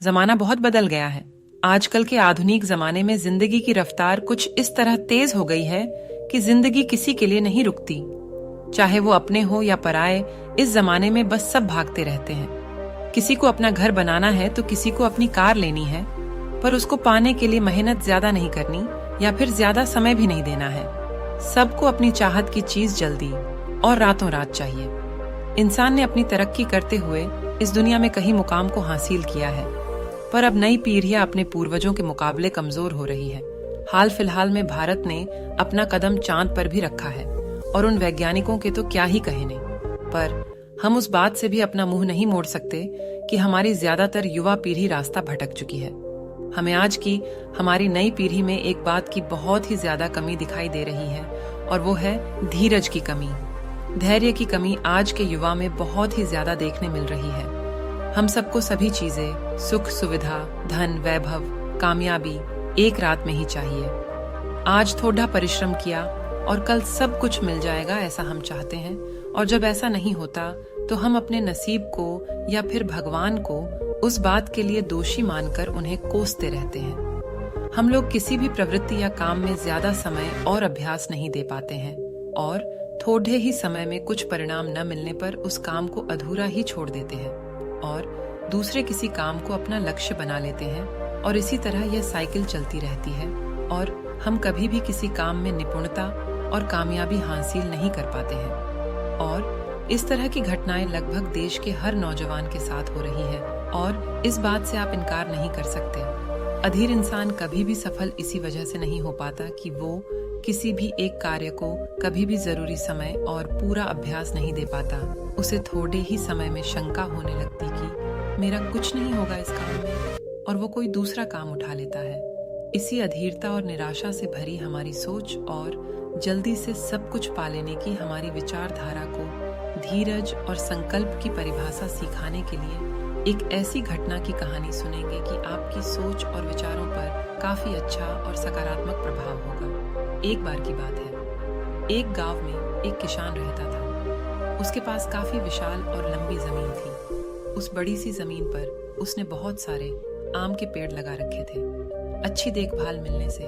जमाना बहुत बदल गया है। आजकल के आधुनिक जमाने में जिंदगी की रफ्तार कुछ इस तरह तेज हो गई है कि जिंदगी किसी के लिए नहीं रुकती। चाहे वो अपने हो या पराए, इस जमाने में बस सब भागते रहते हैं। किसी को अपना घर बनाना है तो किसी को अपनी कार लेनी है, पर उसको पाने के लिए मेहनत ज्यादा नहीं करनी या फिर ज्यादा समय भी नहीं देना है। सबको अपनी चाहत की चीज जल्दी और रातों रात चाहिए। इंसान ने अपनी तरक्की करते हुए इस दुनिया में कई मुकाम को हासिल किया है, पर अब नई पीढ़ियां अपने पूर्वजों के मुकाबले कमजोर हो रही है। हाल फिलहाल में भारत ने अपना कदम चांद पर भी रखा है और उन वैज्ञानिकों के तो क्या ही कहने। पर हम उस बात से भी अपना मुंह नहीं मोड़ सकते कि हमारी ज्यादातर युवा पीढ़ी रास्ता भटक चुकी है। हमें आज की हमारी नई पीढ़ी में एक बात की बहुत ही ज्यादा कमी दिखाई दे रही है, और वो है धीरज की कमी। धैर्य की कमी आज के युवा में बहुत ही ज्यादा देखने मिल रही है। हम सबको सभी चीजें, सुख सुविधा, धन, वैभव, कामयाबी एक रात में ही चाहिए। आज थोड़ा परिश्रम किया और कल सब कुछ मिल जाएगा, ऐसा हम चाहते हैं। और जब ऐसा नहीं होता तो हम अपने नसीब को या फिर भगवान को उस बात के लिए दोषी मानकर उन्हें कोसते रहते हैं। हम लोग किसी भी प्रवृत्ति या काम में ज्यादा समय और अभ्यास नहीं दे पाते हैं, और थोड़े ही समय में कुछ परिणाम न मिलने पर उस काम को अधूरा ही छोड़ देते हैं और दूसरे किसी काम को अपना लक्ष्य बना लेते हैं, और इसी तरह यह साइकिल चलती रहती है और हम कभी भी किसी काम में निपुणता और कामयाबी हासिल नहीं कर पाते हैं। और इस तरह की घटनाएं लगभग देश के हर नौजवान के साथ हो रही है, और इस बात से आप इनकार नहीं कर सकते। अधीर इंसान कभी भी सफल इसी वजह से नहीं हो पाता कि वो किसी भी एक कार्य को कभी भी जरूरी समय और पूरा अभ्यास नहीं दे पाता। उसे थोड़े ही समय में शंका होने लगती कि मेरा कुछ नहीं होगा इस काम में, और वो कोई दूसरा काम उठा लेता है। इसी अधीरता और निराशा से भरी हमारी सोच और जल्दी से सब कुछ पा लेने की हमारी विचारधारा को धीरज और संकल्प की परिभाषा सिखाने के लिए एक ऐसी घटना की कहानी सुनेंगे कि आपकी सोच और विचारों पर काफी अच्छा और सकारात्मक प्रभाव होगा। एक बार की बात है, एक गांव में एक किसान रहता था। उसके पास काफी विशाल और लंबी जमीन थी। उस बड़ी सी जमीन पर उसने बहुत सारे आम के पेड़ लगा रखे थे। अच्छी देखभाल मिलने से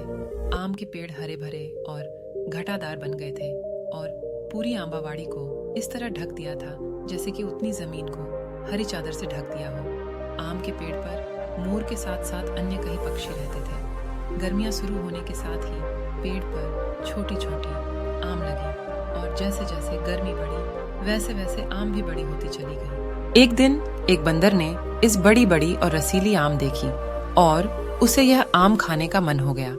आम के पेड़ हरे भरे और घटादार बन गए थे, और पूरी आंबावाड़ी को इस तरह ढक दिया था जैसे कि उतनी जमीन को हरी चादर से ढक दिया हो। आम के पेड़ पर मोर के साथ साथ अन्य कई पक्षी रहते थे। गर्मियां शुरू होने के साथ ही पेड़ पर छोटी छोटी आम लगी, और जैसे जैसे गर्मी बढ़ी वैसे वैसे आम भी बड़ी होती चली गई। एक दिन एक बंदर ने इस बड़ी बड़ी और रसीली आम देखी और उसे यह आम खाने का मन हो गया।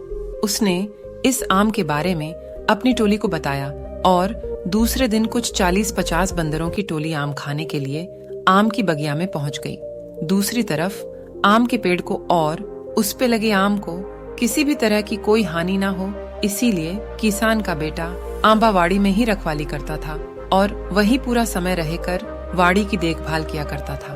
उसने इस आम के बारे में अपनी टोली को बताया, और दूसरे दिन कुछ 40-50 बंदरों की टोली आम खाने के लिए आम की बगिया में पहुंच गई। दूसरी तरफ आम के पेड़ को और उस पे लगे आम को किसी भी तरह की कोई हानि ना हो, इसीलिए किसान का बेटा आंबावाड़ी में ही रखवाली करता था और वही पूरा समय रहकर वाड़ी की देखभाल किया करता था।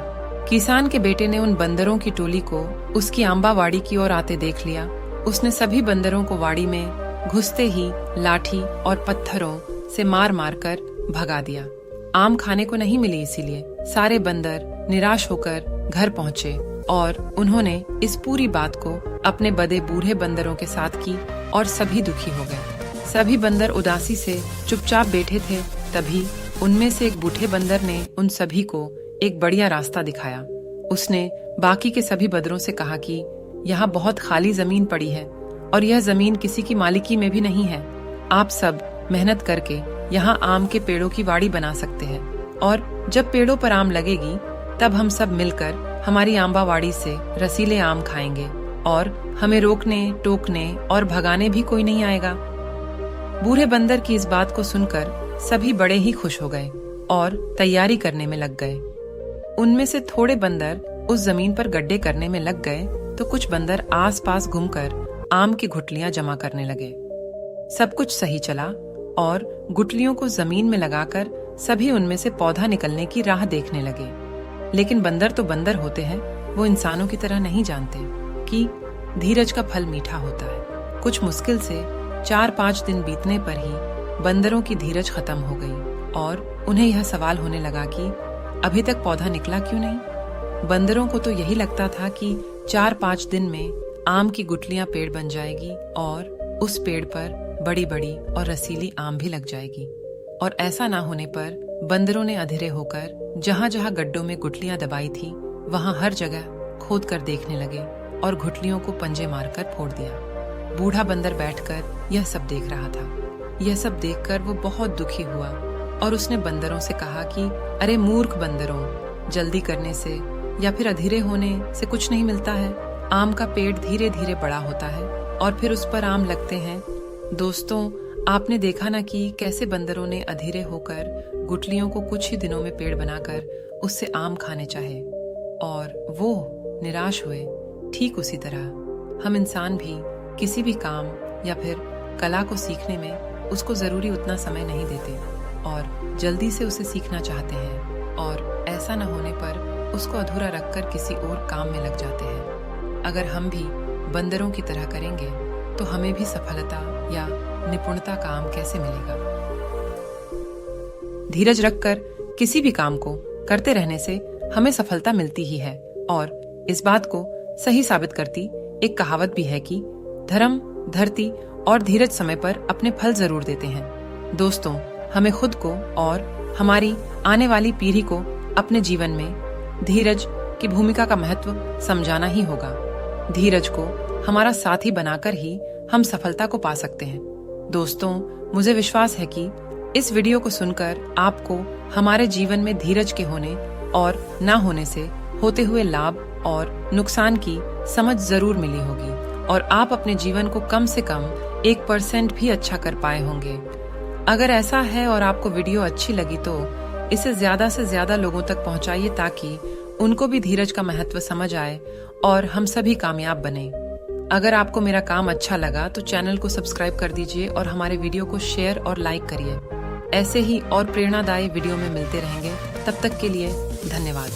किसान के बेटे ने उन बंदरों की टोली को उसकी आंबावाड़ी की ओर आते देख लिया। उसने सभी बंदरों को वाड़ी में घुसते ही लाठी और पत्थरों से मार मार कर भगा दिया। आम खाने को नहीं मिली, इसीलिए सारे बंदर निराश होकर घर पहुंचे और उन्होंने इस पूरी बात को अपने बड़े बूढ़े बंदरों के साथ की, और सभी दुखी हो गए। सभी बंदर उदासी से चुपचाप बैठे थे। तभी उनमें से एक बूढ़े बंदर ने उन सभी को एक बढ़िया रास्ता दिखाया। उसने बाकी के सभी बंदरों से कहा कि यहाँ बहुत खाली जमीन पड़ी है और यह जमीन किसी की मालिकी में भी नहीं है। आप सब मेहनत करके यहाँ आम के पेड़ों की वाड़ी बना सकते हैं, और जब पेड़ों पर आम लगेगी तब हम सब मिलकर हमारी आंबावाड़ी से रसीले आम खाएंगे, और हमें रोकने टोकने और भगाने भी कोई नहीं आएगा। बूढ़े बंदर की इस बात को सुनकर सभी बड़े ही खुश हो गए और तैयारी करने में लग गए। उनमें से थोड़े बंदर उस जमीन पर गड्ढे करने में लग गए, तो कुछ बंदर आसपास घूमकर आम की गुठलियां जमा करने लगे। सब कुछ सही चला और गुठलियों को जमीन में लगाकर सभी उनमें से पौधा निकलने की राह देखने लगे। लेकिन बंदर तो बंदर होते हैं, वो इंसानों की तरह नहीं जानते कि धीरज का फल मीठा होता है। कुछ मुश्किल से 4-5 दिन बीतने पर ही बंदरों की धीरज खत्म हो गई और उन्हें यह सवाल होने लगा कि अभी तक पौधा निकला क्यों नहीं। बंदरों को तो यही लगता था कि 4-5 दिन में आम की गुठलियां पेड़ बन जाएगी और उस पेड़ पर बड़ी बड़ी और रसीली आम भी लग जाएगी। और ऐसा ना होने पर बंदरों ने अधीरे होकर जहां जहां गड्ढों में गुठलियां दबाई थी वहां हर जगह खोद कर देखने लगे और गुठलियों को पंजे मारकर फोड़ दिया। बूढ़ा बंदर बैठकर यह सब देख रहा था। यह सब देखकर वो बहुत दुखी हुआ और उसने बंदरों से कहा कि अरे मूर्ख बंदरों, जल्दी करने से या फिर अधीरे होने से कुछ नहीं मिलता है। आम का पेड़ धीरे धीरे बड़ा होता है और फिर उस पर आम लगते हैं। दोस्तों, आपने देखा ना कि कैसे बंदरों ने अधीरे होकर गुठलियों को कुछ ही दिनों में पेड़ बनाकर उससे आम खाने चाहे और वो निराश हुए। ठीक उसी तरह हम इंसान भी किसी भी काम या फिर कला को सीखने में उसको जरूरी उतना समय नहीं देते और जल्दी से उसे सीखना चाहते हैं और ऐसा न होने पर उसको अधूरा रखकर किसी और काम में लग जाते हैं। अगर हम भी बंदरों की तरह करेंगे तो हमें भी सफलता या निपुणता काम कैसे मिलेगा। धीरज रखकर किसी भी काम को करते रहने से हमें सफलता मिलती ही है और इस बात को सही साबित करती एक कहावत भी है कि धर्म, धरती और धीरज समय पर अपने फल जरूर देते हैं। दोस्तों, हमें खुद को और हमारी आने वाली पीढ़ी को अपने जीवन में धीरज की भूमिका का महत्व समझाना ही होगा। धीरज को हमारा साथी बनाकर ही हम सफलता को पा सकते हैं। दोस्तों, मुझे विश्वास है कि इस वीडियो को सुनकर आपको हमारे जीवन में धीरज के होने और ना होने से होते हुए लाभ और नुकसान की समझ जरूर मिली होगी और आप अपने जीवन को कम से कम 1% भी अच्छा कर पाए होंगे। अगर ऐसा है और आपको वीडियो अच्छी लगी तो इसे ज्यादा से ज्यादा लोगों तक पहुंचाइए ताकि उनको भी धीरज का महत्व समझ आए और हम सभी कामयाब बने। अगर आपको मेरा काम अच्छा लगा तो चैनल को सब्सक्राइब कर दीजिए और हमारे वीडियो को शेयर और लाइक करिए। ऐसे ही और प्रेरणादायी वीडियो में मिलते रहेंगे। तब तक के लिए धन्यवाद।